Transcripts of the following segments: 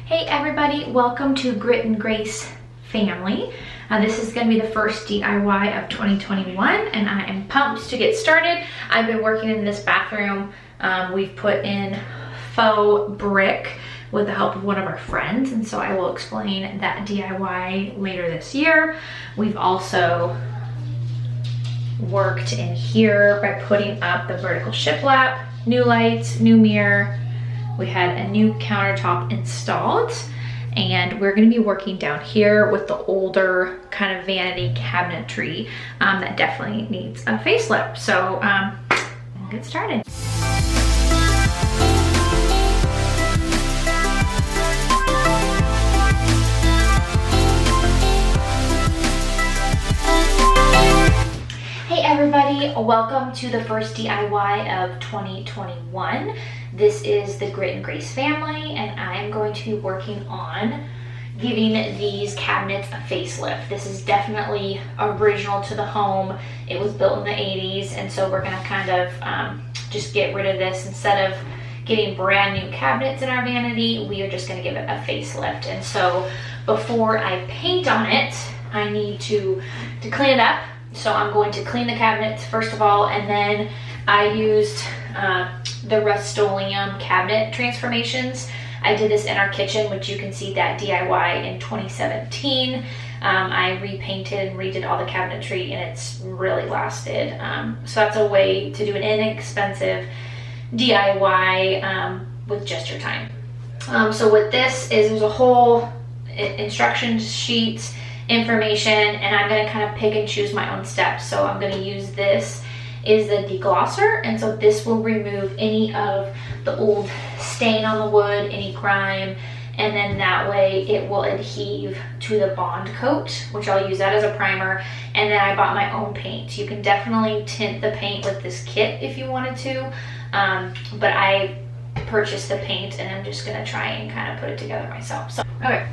Hey everybody, welcome to Grit and Grace family. This is going to be the first DIY of 2021 and I am pumped to get started. I've been working in this bathroom. We've put in faux brick with the help of one of our friends, and so I will explain that DIY later this year. We've also worked in here by putting up the vertical shiplap, new lights, new mirror. We had a new countertop installed, and we're going to be working down here with the older kind of vanity cabinetry that definitely needs a facelift. So we'll get started. Hey everybody, welcome to the first DIY of 2021. This is the Grit and Grace family, and I am going to be working on giving these cabinets a facelift. This is definitely original to the home. It was built in the 80s, and so we're gonna kind of just get rid of this. Instead of getting brand new cabinets in our vanity, we are just gonna give it a facelift. And so before I paint on it, I need to clean it up. So I'm going to clean the cabinets first of all, and then I used the Rust-Oleum cabinet transformations. I did this in our kitchen, which you can see that DIY in 2017. I repainted and redid all the cabinetry, and it's really lasted. So that's a way to do an inexpensive DIY with just your time. So what this is, there's a whole instruction sheet, information, and I'm going to kind of pick and choose my own steps. So I'm going to use this is the deglosser, and so this will remove any of the old stain on the wood, any grime, and then that way it will adhere to the bond coat, which I'll use that as a primer. And then I bought my own paint. You can definitely tint the paint with this kit if you wanted to, but I purchased the paint and I'm just going to try and kind of put it together myself. So okay.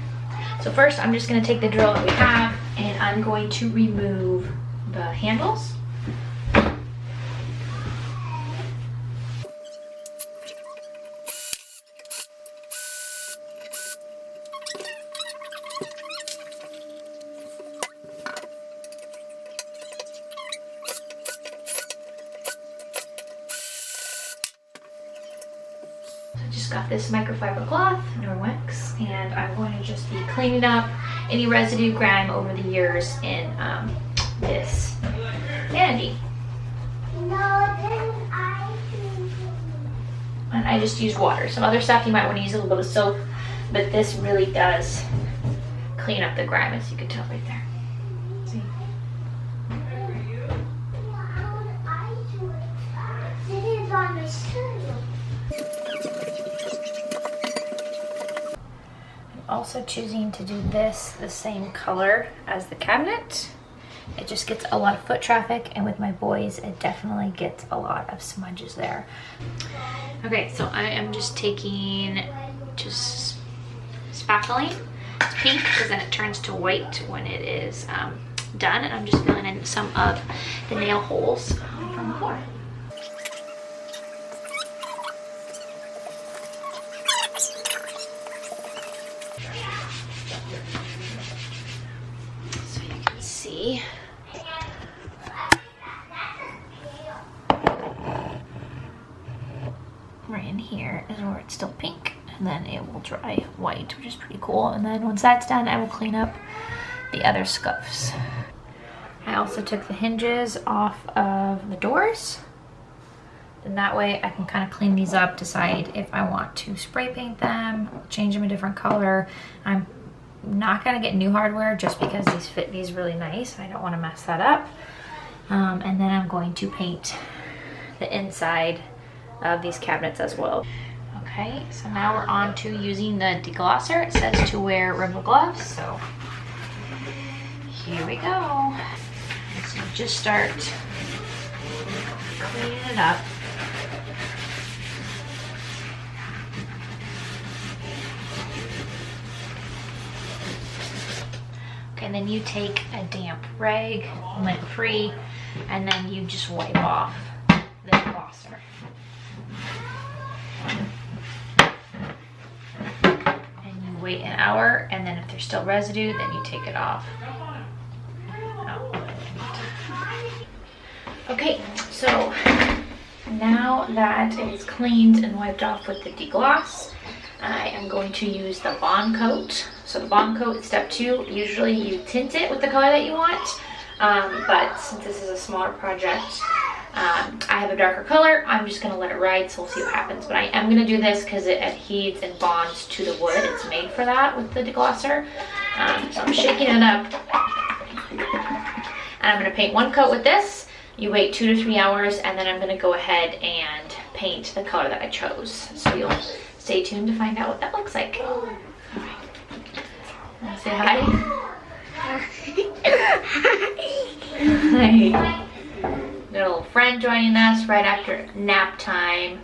So first I'm just going to take the drill that we have and I'm going to remove the handles. Just got this microfiber cloth, Norwex, and I'm going to just be cleaning up any residue grime over the years in this vanity. And I just use water. Some other stuff you might want to use a little bit of soap, but this really does clean up the grime, as you can tell right there. See? Also choosing to do this the same color as the cabinet. It just gets a lot of foot traffic, and with my boys it definitely gets a lot of smudges there. Okay, so I am just taking, just spatulaing. It's pink because then it turns to white when it is done, and I'm just filling in some of the nail holes from before. So you can see right in here is where it's still pink, and then it will dry white, which is pretty cool. And then once that's done, I will clean up the other scuffs. I also took the hinges off of the doors, and that way I can kind of clean these up, decide if I want to spray paint them, change them a different color. I'm not gonna get new hardware just because these fit these really nice. I don't want to mess that up. And then I'm going to paint the inside of these cabinets as well. Okay, so now we're on to using the deglosser. It says to wear rubber gloves, so here we go. So just start cleaning it up. Okay, and then you take a damp rag, lint free, and then you just wipe off the glosser. And you wait an hour, and then if there's still residue, then you take it off. Okay, so now that it's cleaned and wiped off with the degloss, I am going to use the bond coat. So the bond coat is step 2. Usually you tint it with the color that you want, but since this is a smaller project, I have a darker color. I'm just going to let it ride, so we'll see what happens. But I am going to do this because it adheres and bonds to the wood. It's made for that with the deglosser. So I'm shaking it up, and I'm going to paint one coat with this. You wait 2 to 3 hours, and then I'm going to go ahead and paint the color that I chose. So you'll stay tuned to find out what that looks like. Wanna say hi? Hi. Got a little friend joining us right after nap time.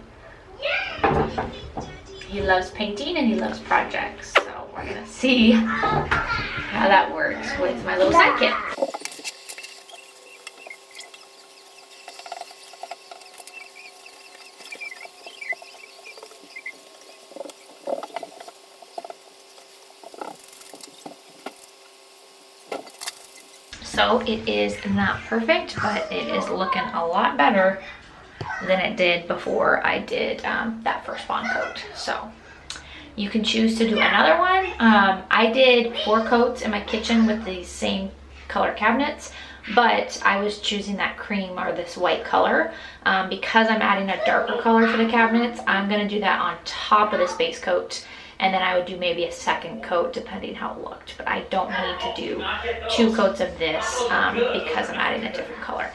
He loves painting and he loves projects. So we're going to see how that works with my little sidekick. So it is not perfect, but it is looking a lot better than it did before I did that first bond coat. So you can choose to do another one. I did 4 coats in my kitchen with these same color cabinets, but I was choosing that cream or this white color. Because I'm adding a darker color to the cabinets, I'm gonna do that on top of this base coat. And then I would do maybe a second coat depending how it looked. But I don't need to do 2 coats of this because I'm adding a different color.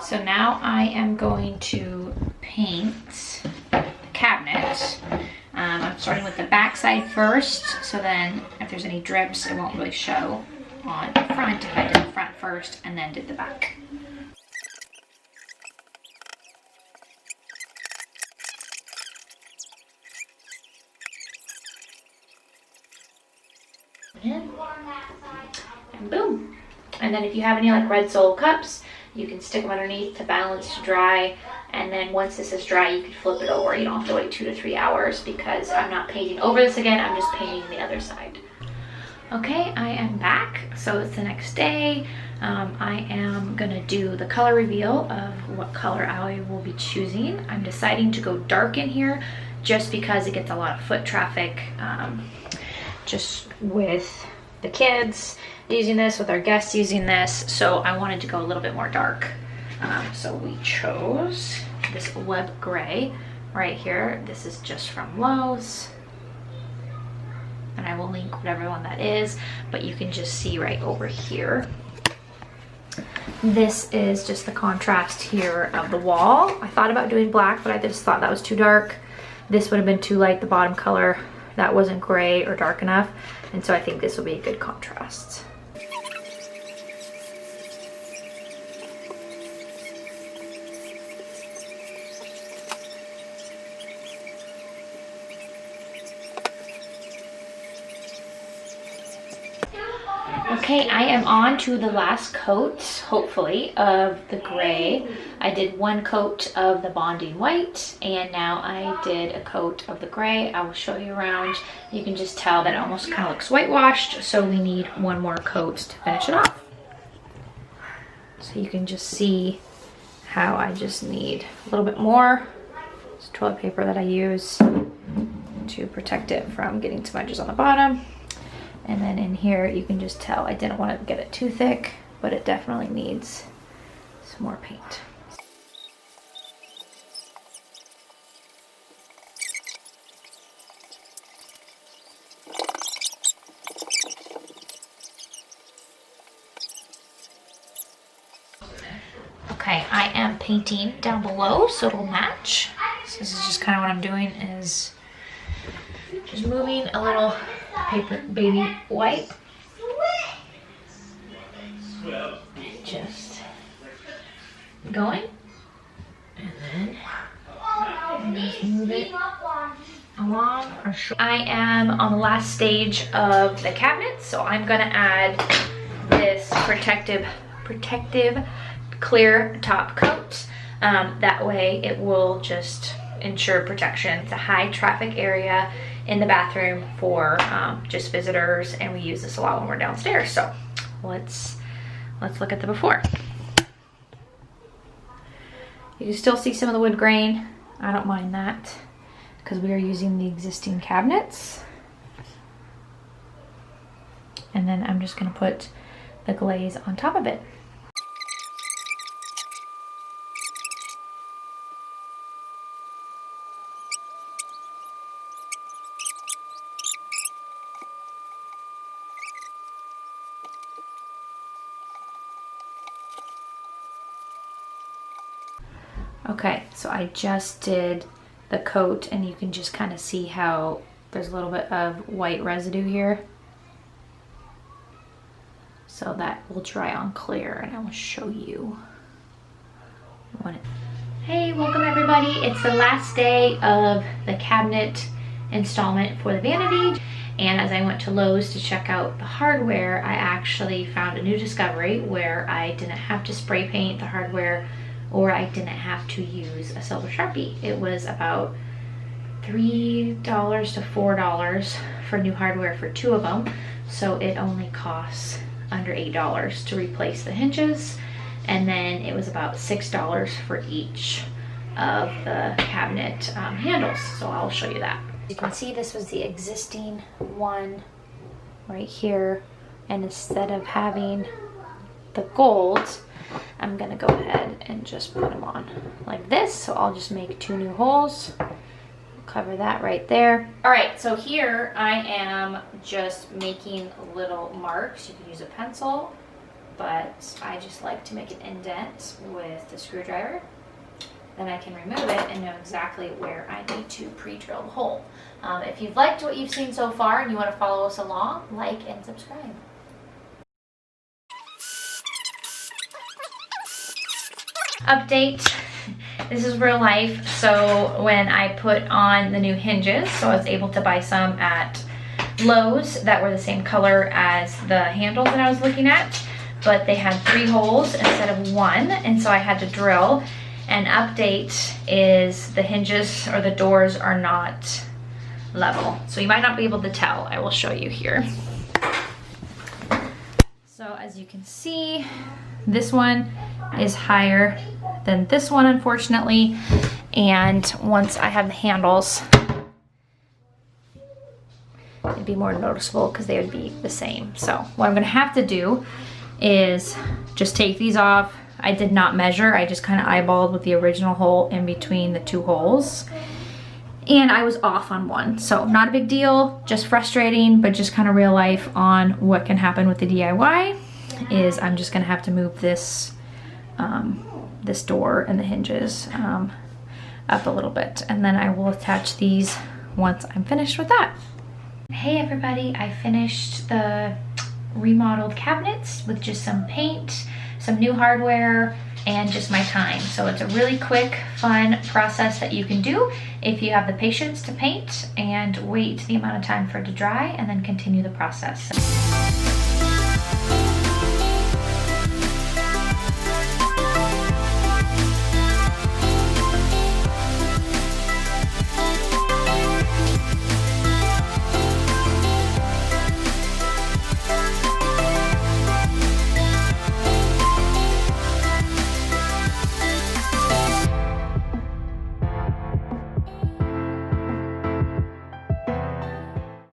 So now I am going to paint the cabinet. I'm starting with the back side first, so then if there's any drips, it won't really show on the front if I did the front first and then did the back. In, and boom. And then if you have any like red sole cups, you can stick them underneath to balance to dry, and then once this is dry you can flip it over. You don't have to wait 2 to 3 hours because I'm not painting over this again, I'm just painting the other side. Okay, I am back. So it's the next day. I am gonna do the color reveal of what color I will be choosing. I'm deciding to go dark in here just because it gets a lot of foot traffic. Just with the kids using this, with our guests using this, so I wanted to go a little bit more dark. So we chose this web gray right here. This is just from Lowe's, and I will link whatever one that is, but you can just see right over here. This is just the contrast here of the wall. I thought about doing black, but I just thought that was too dark. This would have been too light, the bottom color. That wasn't gray or dark enough, and so I think this will be a good contrast. Okay, I am on to the last coat, hopefully, of the gray. I did 1 coat of the bonding white, and now I did a coat of the gray. I will show you around. You can just tell that it almost kind of looks whitewashed, so we need 1 more coat to finish it off. So you can just see how I just need a little bit more. It's toilet paper that I use to protect it from getting smudges on the bottom. And then in here, you can just tell I didn't want to get it too thick, but it definitely needs some more paint. Okay, I am painting down below so it'll match. So this is just kind of what I'm doing, is just moving a little paper baby wipe. Just going. And then just move it along. I am on the last stage of the cabinet, so I'm gonna add this protective clear top coat. That way it will just ensure protection. It's a high traffic area in the bathroom for just visitors, and we use this a lot when we're downstairs. So let's look at the before. You can still see some of the wood grain. I don't mind that because we are using the existing cabinets. And then I'm just gonna put the glaze on top of it. Okay, so I just did the coat, and you can just kind of see how there's a little bit of white residue here. So that will dry on clear, and I will show you when it... Hey, welcome everybody. It's the last day of the cabinet installment for the vanity. And as I went to Lowe's to check out the hardware, I actually found a new discovery where I didn't have to spray paint the hardware, or I didn't have to use a silver Sharpie. It was about $3 to $4 for new hardware for 2 of them. So it only costs under $8 to replace the hinges. And then it was about $6 for each of the cabinet handles. So I'll show you that. You can see this was the existing one right here. And instead of having the gold, I'm gonna go ahead and just put them on like this. So I'll just make 2 new holes. Cover that right there. All right, so here I am just making little marks. You can use a pencil, but I just like to make an indent with the screwdriver. Then I can remove it and know exactly where I need to pre-drill the hole. If you've liked what you've seen so far and you want to follow us along, like and subscribe. Update, this is real life. So when I put on the new hinges, so I was able to buy some at Lowe's that were the same color as the handles that I was looking at, but they had 3 holes instead of 1, and so I had to drill. And update is the hinges or the doors are not level, so you might not be able to tell. I will show you here. So as you can see, this one is higher than this one, unfortunately. And once I have the handles, it'd be more noticeable because they would be the same. So what I'm gonna have to do is just take these off. I did not measure, I just kind of eyeballed with the original hole in between the 2 holes. And I was off on 1, so not a big deal, just frustrating, but just kind of real life on what can happen with the DIY is I'm just gonna have to move this this door and the hinges up a little bit, and then I will attach these once I'm finished with that. Hey everybody, I finished the remodeled cabinets with just some paint, some new hardware, and just my time. So it's a really quick, fun process that you can do if you have the patience to paint and wait the amount of time for it to dry and then continue the process.